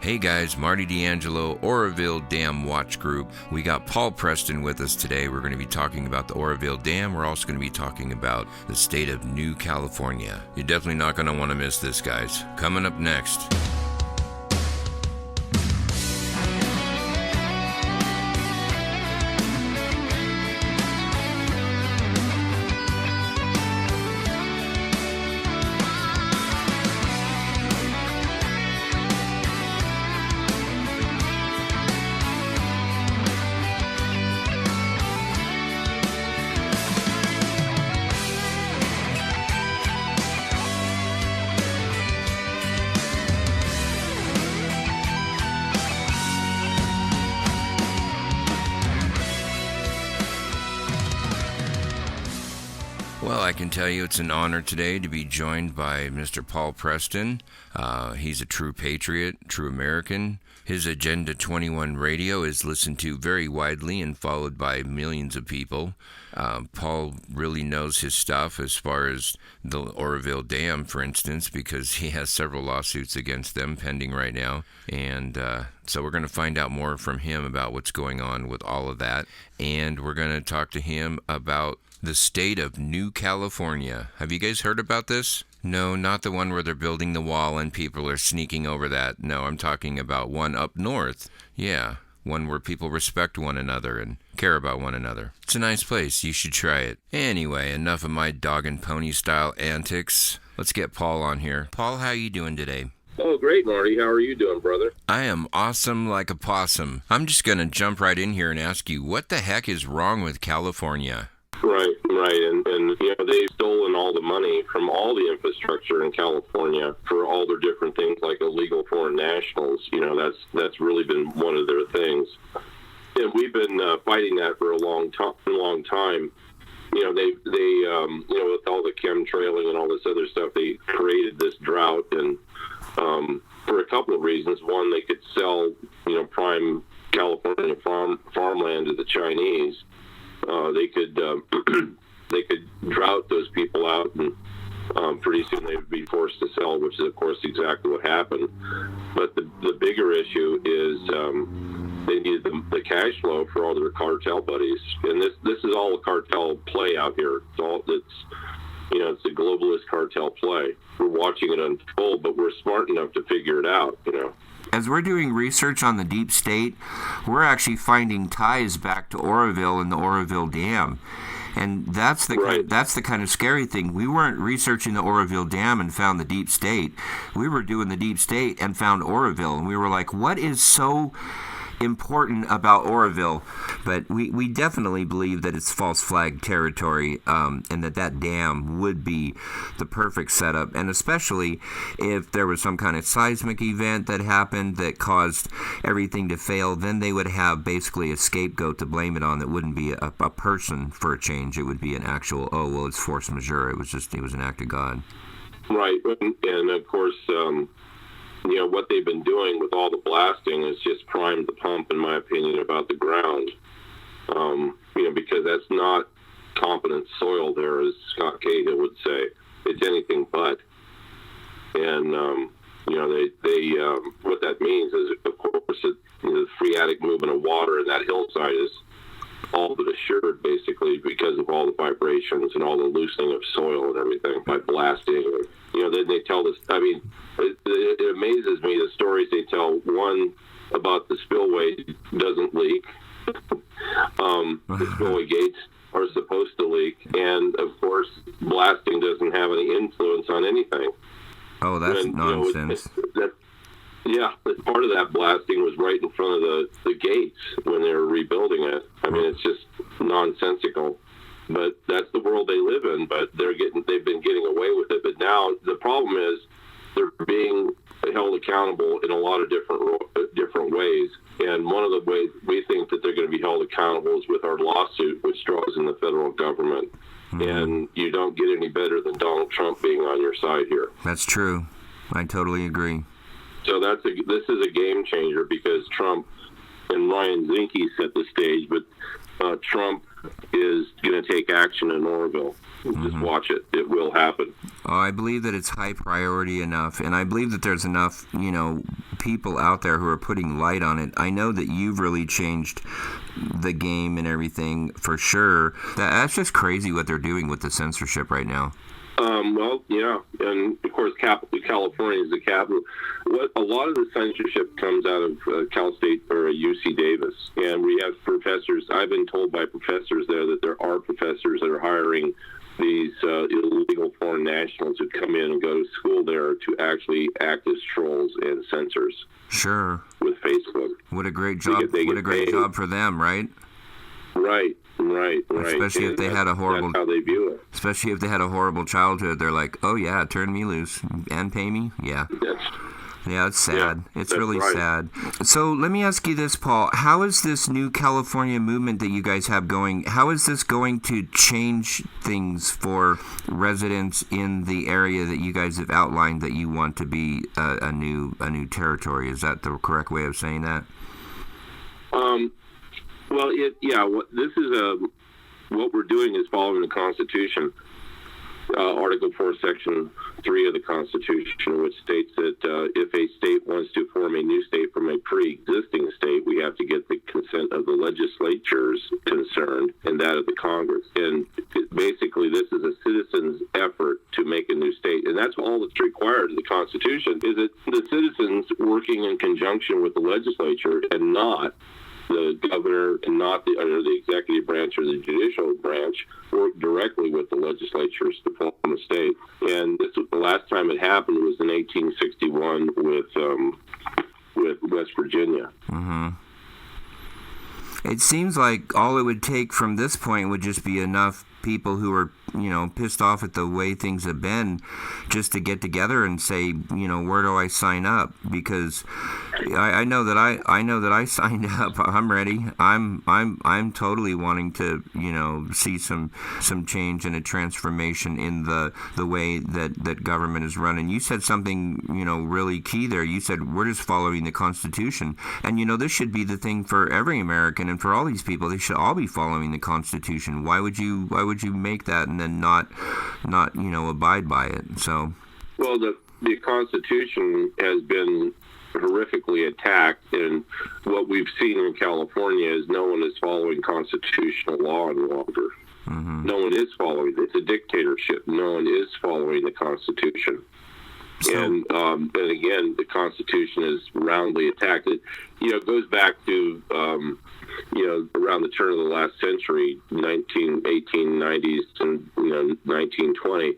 Hey guys, Marty D'Angelo, Oroville Dam Watch Group. We got Paul Preston with us today. We're going to be talking about the Oroville Dam. We're also going to be talking about the state of New California. You're definitely not going to want to miss this, guys. Coming up next. Well, I can tell you it's an honor today to be joined by Mr. Paul Preston. He's a true patriot, true American. His Agenda 21 radio is listened to very widely and followed by millions of people. Paul really knows his stuff as far as the Oroville Dam, for instance, because he has several lawsuits against them pending right now. And so we're going to find out more from him about what's going on with all of that. And we're going to talk to him about the state of New California. Have you guys heard about this? No, not the one where they're building the wall and people are sneaking over that. No, I'm talking about one up north. Yeah, one where people respect one another and care about one another. It's a nice place. You should try it. Anyway, enough of my dog and pony style antics. Let's get Paul on here. Paul, how you doing today? Oh, great, Marty. How are you doing, brother? I am awesome like a possum. I'm just going to jump right in here and ask you, what the heck is wrong with California? Right. And you know, they've stolen all the money from all the infrastructure in California for all their different things like illegal foreign nationals. You know, that's really been one of their things. And we've been fighting that for a long time. You know, they you know, with all the chemtrailing and all this other stuff, they created this drought and for a couple of reasons. One, they could sell, you know, prime California farmland to the Chinese. They could drought those people out, and pretty soon they would be forced to sell, which is, of course, exactly what happened. But the bigger issue is they needed the cash flow for all their cartel buddies, and this is all a cartel play out here. It's a globalist cartel play. We're watching it unfold, but we're smart enough to figure it out. You know. As we're doing research on the deep state, we're actually finding ties back to Oroville and the Oroville Dam. And that's the kind of scary thing. We weren't researching the Oroville Dam and found the deep state. We were doing the deep state and found Oroville. And we were like, what is so important about Oroville? But we definitely believe that it's false flag territory, and that dam would be the perfect setup, and especially if there was some kind of seismic event that happened that caused everything to fail, then they would have basically a scapegoat to blame it on that wouldn't be a person for a change. It would be an actual, it's force majeure. It was an act of God. Right, and of course, you know, what they've been doing with all the blasting is just primed the pump, in my opinion, about the ground. You know, because that's not competent soil there, as Scott Cahill would say. It's anything but. And, you know, they what that means is, of course, the phreatic movement of water in that hillside is all but assured, basically, because of all the vibrations and all the loosening of soil and everything by blasting. You know, then they tell this, I mean, it amazes me the stories they tell. One, about the spillway doesn't leak. The spillway gates are supposed to leak. And, of course, blasting doesn't have any influence on anything. Oh, that's nonsense. Part of that blasting was right in front of the gates when they were rebuilding it. I mean, it's just nonsensical. But that's the world they live in. But they've been getting away with it. But now the problem is they're being held accountable in a lot of different ways. And one of the ways we think that they're going to be held accountable is with our lawsuit, which draws in the federal government. Mm-hmm. And you don't get any better than Donald Trump being on your side here. That's true. I totally agree. So this is a game changer, because Trump and Ryan Zinke set the stage, but Trump is going to take action in Oroville. Just watch it. It will happen. Oh, I believe that it's high priority enough, and I believe that there's enough, people out there who are putting light on it. I know that you've really changed the game and everything for sure. That's just crazy what they're doing with the censorship right now. Well, yeah, and of course, California is the capital. A lot of the censorship comes out of Cal State or UC Davis, and we have professors. I've been told by professors there that there are professors that are hiring these illegal foreign nationals who come in and go to school there to actually act as trolls and censors. Sure. With Facebook. What a great job! What a great job for them, right? Right. Especially if they had a horrible. That's how they view it. Especially if they had a horrible childhood, they're like, "Oh yeah, turn me loose and pay me." Yeah. Yeah, it's sad. It's really sad. So let me ask you this, Paul. How is this new California movement that you guys have going, how is this going to change things for residents in the area that you guys have outlined that you want to be a new territory? Is that the correct way of saying that? Well, this is what we're doing is following the Constitution. Article 4, Section 3 of the Constitution, which states that if a state wants to form a new state from a pre-existing state, we have to get the consent of the legislatures concerned and that of the Congress. And basically, this is a citizen's effort to make a new state. And that's all that's required in the Constitution, is that the citizens working in conjunction with the legislature and not the governor and not the executive branch or the judicial branch work directly with the legislatures to form a state. And this was the last time it happened was in 1861 with West Virginia. Mm-hmm. It seems like all it would take from this point would just be enough people who are, pissed off at the way things have been, just to get together and say, where do I sign up? Because I know that I signed up. I'm ready. I'm totally wanting to, see some change and a transformation in the way that government is run. And you said something, really key there. You said we're just following the Constitution. And this should be the thing for every American and for all these people. They should all be following the Constitution. Why would you make that and then not abide by it? So, well, the Constitution has been horrifically attacked, and what we've seen in California is no one is following constitutional law any longer. Mm-hmm. No one is following it. It's a dictatorship. No one is following the Constitution. So, and again, the Constitution is roundly attacked. It goes back to around the turn of the last century, 1890s and 1920,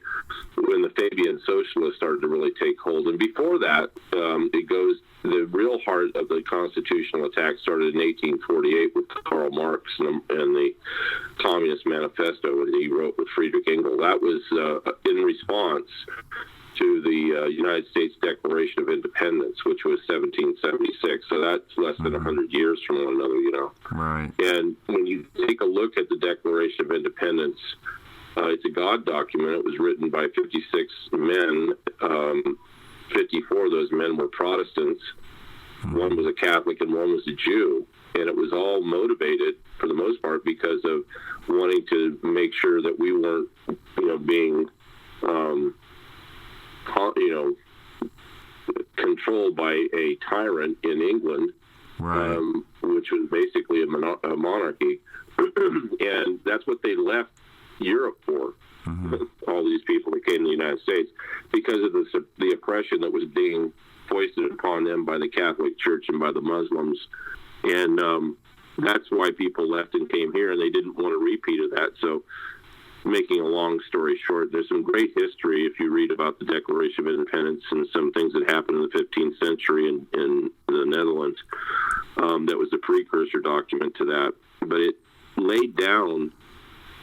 when the Fabian socialists started to really take hold. And before that, the real heart of the constitutional attack started in 1848 with Karl Marx and the Communist Manifesto that he wrote with Friedrich Engels. That was in response to the United States Declaration of Independence, which was 1776. So that's less than 100 years from one another, Right. And when you take a look at the Declaration of Independence, it's a God document. It was written by 56 men. 54 of those men were Protestants. One was a Catholic and one was a Jew. And it was all motivated, for the most part, because of wanting to make sure that we weren't, being controlled by a tyrant in England, right. Which was basically a monarchy. And that's what they left Europe for, all these people that came to the United States, because of the oppression that was being foisted upon them by the Catholic Church and by the Muslims. And that's why people left and came here, and they didn't want a repeat of that. So, making a long story short, there's some great history if you read about the Declaration of Independence and some things that happened in the 15th century in the Netherlands. That was a precursor document to that. But it laid down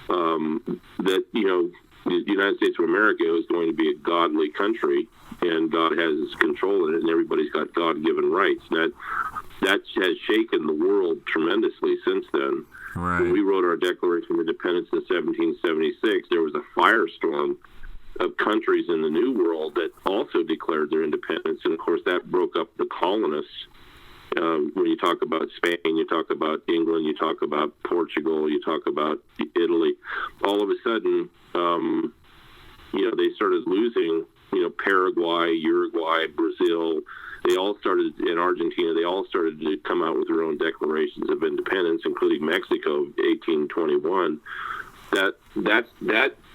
that, the United States of America is going to be a godly country, and God has control in it, and everybody's got God-given rights. And that has shaken the world tremendously since then. Right. When we wrote our Declaration of Independence in 1776, there was a firestorm of countries in the New World that also declared their independence. And, of course, that broke up the colonists When you talk about Spain, you talk about England, you talk about Portugal, you talk about Italy. All of a sudden, they started losing. Paraguay, Uruguay, Brazil. They all started in Argentina. They all started to come out with their own declarations of independence, including Mexico, 1821. That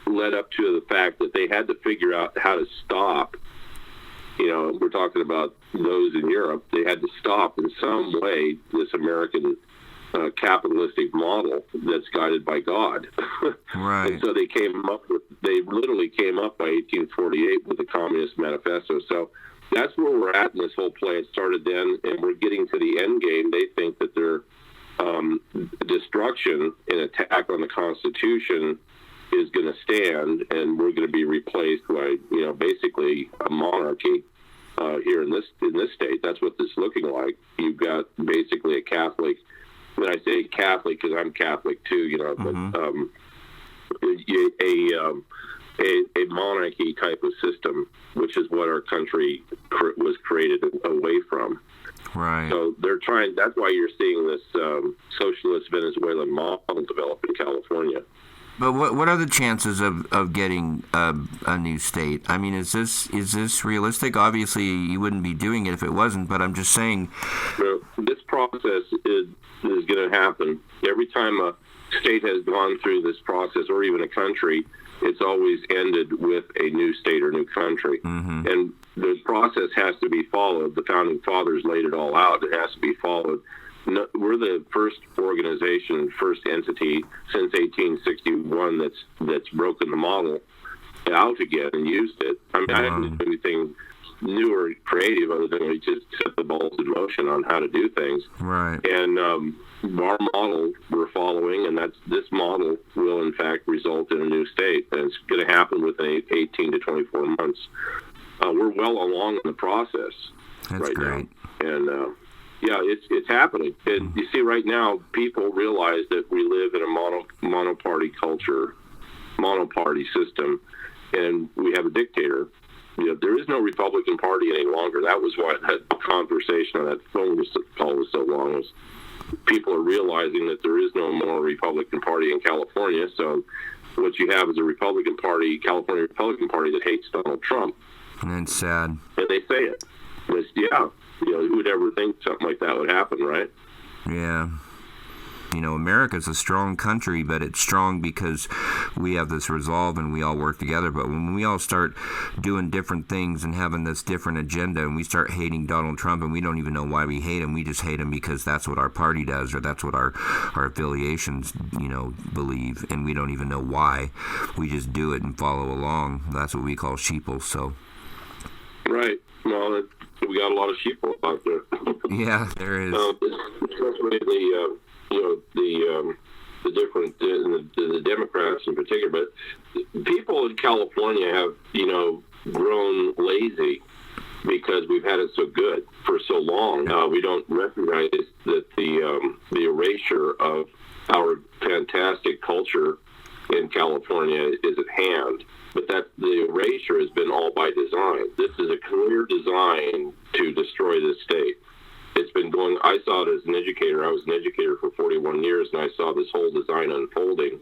led up to the fact that they had to figure out how to stop. We're talking about those in Europe. They had to stop in some way this American capitalistic model that's guided by God. Right. And so they literally came up by 1848 with the Communist Manifesto. So that's where we're at in this whole play. It started then, and we're getting to the end game. They think that their destruction and attack on the Constitution is going to stand, and we're going to be replaced by, basically a monarchy here in this state. That's what this is looking like. You've got basically a Catholic. When I say Catholic, because I'm Catholic too, but a monarchy type of system, which is what our country was created away from. Right. So they're trying. That's why you're seeing this socialist Venezuelan model develop in California. But what are the chances of getting a new state? I mean, is this realistic? Obviously, you wouldn't be doing it if it wasn't. But I'm just saying, this process is going to happen every time a state has gone through this process, or even a country. It's always ended with a new state or new country, and the process has to be followed. The founding fathers laid it all out. It has to be followed. No, we're the first organization, first entity since 1861 that's broken the model out again and used it. I mean, I didn't do anything new or creative other than we just set the balls in motion on how to do things. Right. And our model we're following, and this model will in fact result in a new state, and it's going to happen within 18 to 24 months. We're well along in the process. That's right great. Now. And it's happening. And you see, right now, people realize that we live in a monoparty culture, monoparty system, and we have a dictator. There is no Republican Party any longer. That was why that conversation on that phone call was so long. Was people are realizing that there is no more Republican Party in California. So what you have is a Republican Party, California Republican Party, that hates Donald Trump. And it's sad. And they say it. Who would ever think something like that would happen, right? Yeah. America's a strong country, but it's strong because we have this resolve and we all work together. But when we all start doing different things and having this different agenda, and we start hating Donald Trump, and we don't even know why we hate him, we just hate him because that's what our party does, or that's what our affiliations, believe, and we don't even know why. We just do it and follow along. That's what we call sheeple. So. Right. Well, we got a lot of sheeple out there. Yeah, there is. Especially the different the Democrats in particular, but people in California have grown lazy because we've had it so good for so long. We don't recognize that the erasure of our fantastic culture in California is at hand. But that the erasure has been all by design. This is a clear design to destroy this state. It's been going. I saw it as an educator. I was an educator for 41 years, and I saw this whole design unfolding.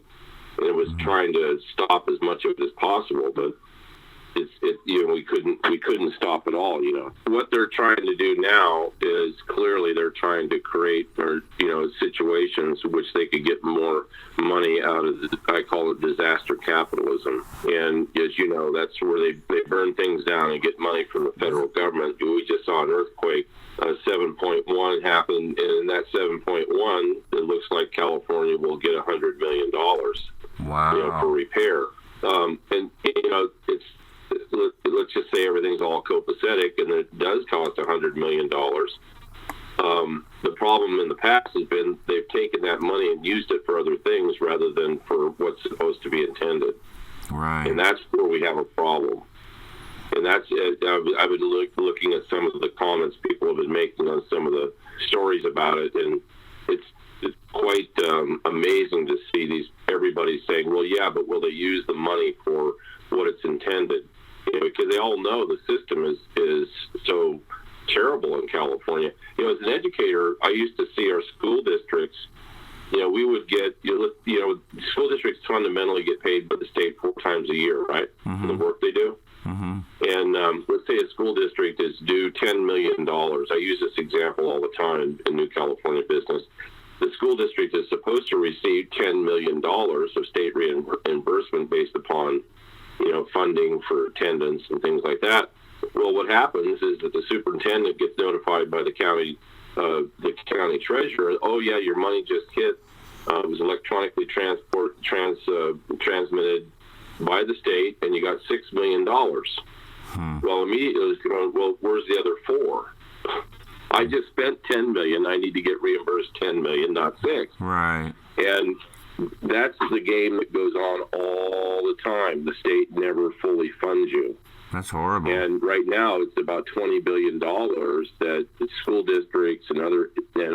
And it was trying to stop as much of it as possible, but we couldn't stop it all. What they're trying to do now is clearly they're trying to create situations which they could get more money out of. I call it disaster capitalism, and as you know, that's where they burn things down and get money from the federal government. We just saw an earthquake. 7.1 happened, and in that 7.1, it looks like California will get $100 million. Wow. For repair. It's let's just say everything's all copacetic, and it does cost $100 million. The problem in the past has been they've taken that money and used it for other things rather than for what's supposed to be intended. Right. And that's where we have a problem. And that's I've been looking at some of the comments people have been making on some of the stories about it, and it's quite amazing to see everybody saying, well, yeah, but will they use the money for what it's intended? because they all know the system is so terrible in California. As an educator, educator, I used to see our school districts. We would get, school districts fundamentally get paid by the state 4 times a year, right? For the work they do. And let's say a school district is due $10 million. I use this example all the time in New California business. The school district is supposed to receive $10 million of state reimbursement based upon, funding for attendance and things like that. Well, what happens is that the superintendent gets notified by the county treasurer. Oh yeah, your money just hit. It was electronically transmitted by the state, and you got $6 million. Well, immediately it's going, well, where's the other 4? I just spent $10 million. I need to get reimbursed $10 million, not 6. Right. And that's the game that goes on all the time. The state never fully funds you. That's horrible. And right now, it's about $20 billion that the school districts and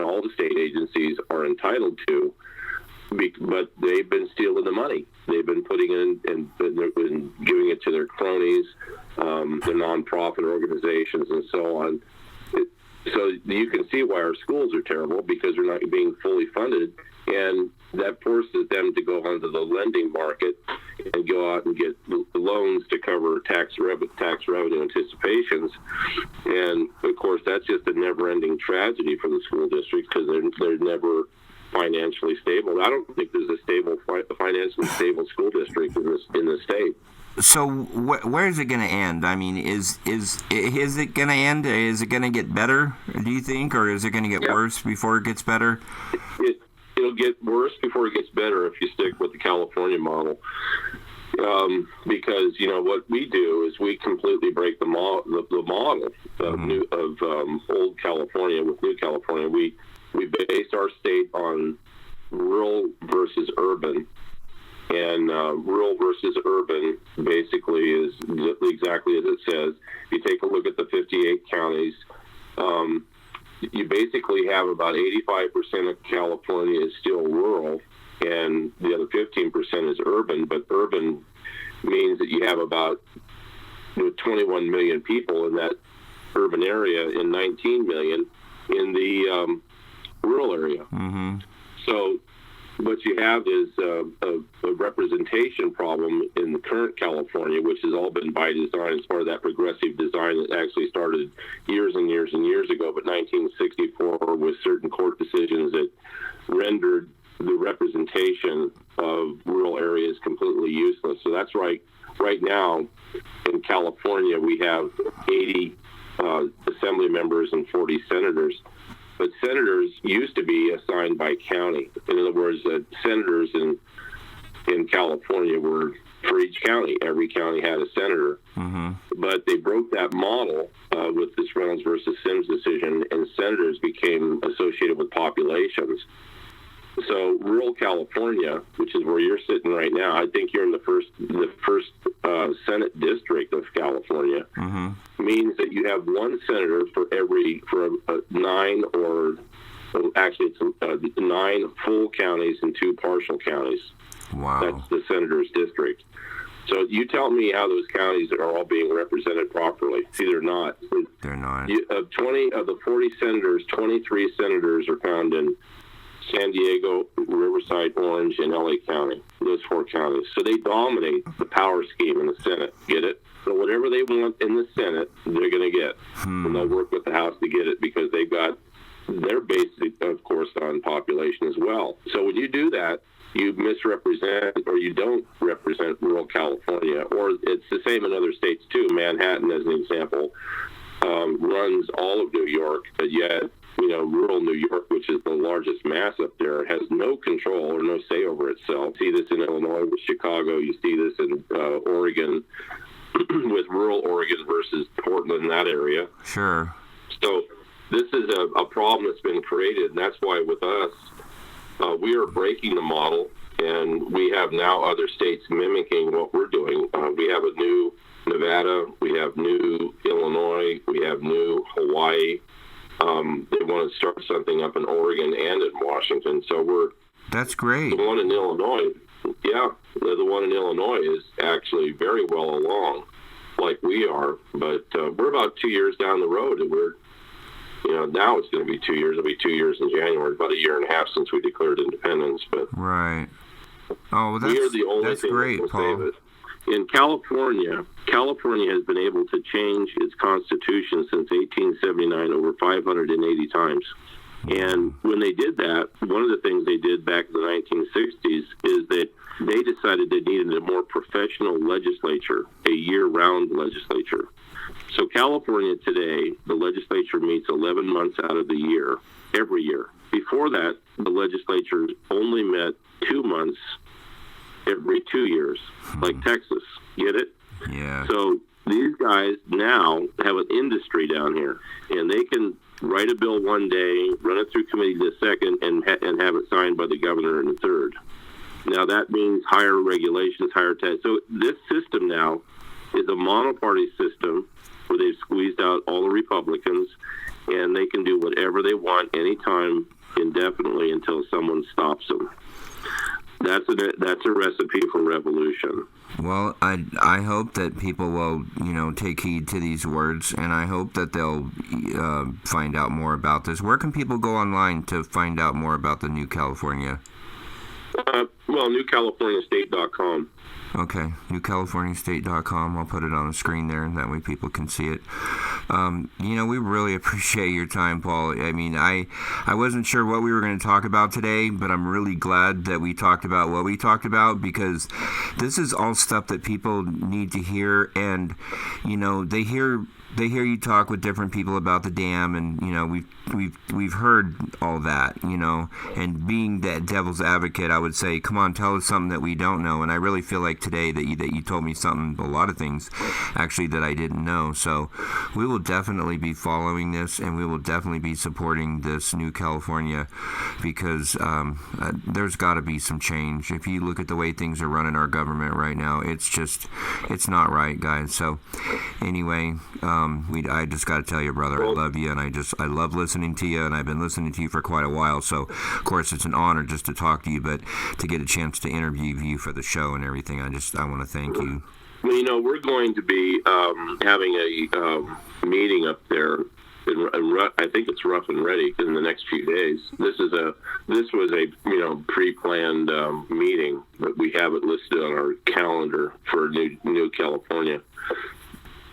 all the state agencies are entitled to, but they've been stealing the money. They've been putting in and been giving it to their cronies, their nonprofit organizations, and so on. So you can see why our schools are terrible, because they're not being fully funded, and that forces them to go onto the lending market and go out and get loans to cover tax revenue anticipations. And of course, that's just a never-ending tragedy for the school district, because they're never financially stable. I don't think there's a financially stable school district in the state. So where is it going to end? I mean, is it going to end? Is it going to get better, do you think, or is it going to get worse before it gets better? It'll get worse before it gets better if you stick with the California model. Because what we do is we completely break the model of old California with New California. We base our state on rural versus urban. And rural versus urban basically is exactly as it says. If you take a look at the 58 counties, you basically have about 85% of California is still rural, and the other 15% is urban. But urban means that you have about 21 million people in that urban area and 19 million in the rural area. Mm-hmm. So what you have is a representation problem in the current California, which has all been by design as part of that progressive design that actually started years and years and years ago, but 1964 with certain court decisions that rendered the representation of rural areas completely useless. So that's right now in California, we have 80 assembly members and 40 senators. But senators used to be assigned by county. In other words, senators in California were for each county. Every county had a senator. Mm-hmm. But they broke that model with this Reynolds versus Sims decision, and senators became associated with populations. So rural California, which is where you're sitting right now, I think you're in the first Senate district of California, mm-hmm. means that you have one senator for 9 or actually it's 9 full counties and 2 partial counties. Wow. That's the senator's district. So you tell me how those counties are all being represented properly. See, they're not. They're not. Of the 40 senators, 23 senators are found in San Diego, Riverside, Orange, and LA County, those 4 counties. So they dominate the power scheme in the Senate. Get it? So whatever they want in the Senate, they're going to get. And they'll work with the House to get it because they're based, of course, on population as well. So when you do that, you misrepresent or you don't represent rural California. Or it's the same in other states too. Manhattan, as an example, runs all of New York, but yet rural New York, which is the largest mass up there, has no control or no say over itself. You see this in Illinois with Chicago. You see this in Oregon with rural Oregon versus Portland, that area. Sure. So this is a problem that's been created, and that's why with us, we are breaking the model, and we have now other states mimicking what we're doing. We have a new Nevada, we have new Illinois, we have new Hawaii. They want to start something up in Oregon and in Washington. So that's great. The one in Illinois, the one in Illinois is actually very well along, like we are. But we're about 2 years down the road, and Now it's going to be 2 years. It'll be 2 years in January, about a year and a half since we declared independence. But right. Oh, well, we are the only that's thing great, that will Paul. save it. In California has been able to change its constitution since 1879 over 580 times. And when they did that, one of the things they did back in the 1960s is that they decided they needed a more professional legislature, a year-round legislature. So California today, the legislature meets 11 months out of the year, every year. Before that, the legislature only met 2 months every 2 years, like Texas. Get it? Yeah. So these guys now have an industry down here, and they can write a bill one day, run it through committee the second, and have it signed by the governor in the third. Now that means higher regulations, higher tax. So this system now is a monoparty system where they've squeezed out all the Republicans, and they can do whatever they want anytime, indefinitely, until someone stops them. That's a recipe for revolution. Well, I hope that people will, take heed to these words, and I hope that they'll find out more about this. Where can people go online to find out more about the New California? NewCaliforniaState.com. Okay, NewCaliforniaState.com. I'll put it on the screen there, and that way people can see it. We really appreciate your time, Paul. I mean, I wasn't sure what we were going to talk about today, but I'm really glad that we talked about what we talked about, because this is all stuff that people need to hear, and, they hear you talk with different people about the dam, and we've heard all that, and being that devil's advocate, I would say, come on, tell us something that we don't know. And I really feel like today that you told me a lot of things actually that I didn't know. So we will definitely be following this, and we will definitely be supporting this New California, because there's got to be some change. If you look at the way things are running our government right now, it's not right, guys. So anyway, I just got to tell you, brother, I love you, and I love listening to you, and I've been listening to you for quite a while. So, of course, it's an honor just to talk to you, but to get a chance to interview you for the show and everything, I want to thank you. Well, we're going to be having a meeting up there. I think it's Rough and Ready in the next few days. This was a pre-planned meeting, but we have it listed on our calendar for New California.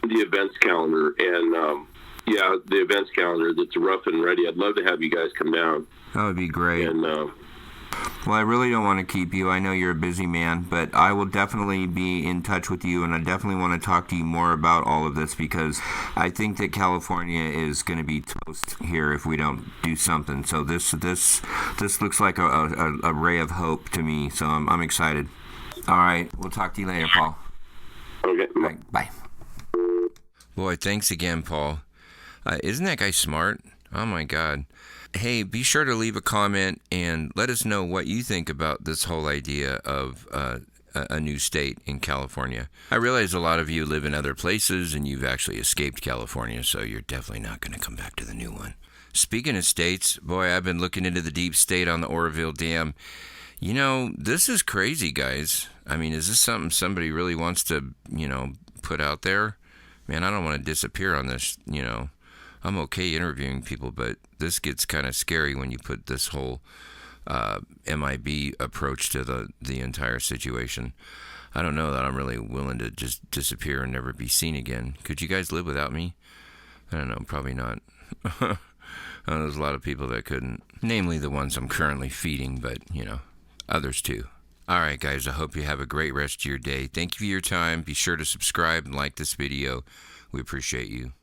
The events calendar, and the events calendar that's Rough and Ready. I'd love to have you guys come down. That would be great. And well, I really don't want to keep you. I know you're a busy man, but I will definitely be in touch with you, and I definitely want to talk to you more about all of this, because I think that California is going to be toast here if we don't do something. So this looks like a ray of hope to me. So I'm excited. All right, we'll talk to you later, Paul. Okay. Right, bye. Boy, thanks again, Paul. Isn't that guy smart? Oh, my God. Hey, be sure to leave a comment and let us know what you think about this whole idea of a new state in California. I realize a lot of you live in other places and you've actually escaped California, so you're definitely not going to come back to the new one. Speaking of states, boy, I've been looking into the deep state on the Oroville Dam. This is crazy, guys. I mean, is this something somebody really wants to, put out there? Man, I don't want to disappear on this, I'm okay interviewing people, but this gets kind of scary when you put this whole MIB approach to the entire situation. I don't know that I'm really willing to just disappear and never be seen again. Could you guys live without me? I don't know, probably not. There's a lot of people that couldn't, namely the ones I'm currently feeding, but, others too. All right, guys, I hope you have a great rest of your day. Thank you for your time. Be sure to subscribe and like this video. We appreciate you.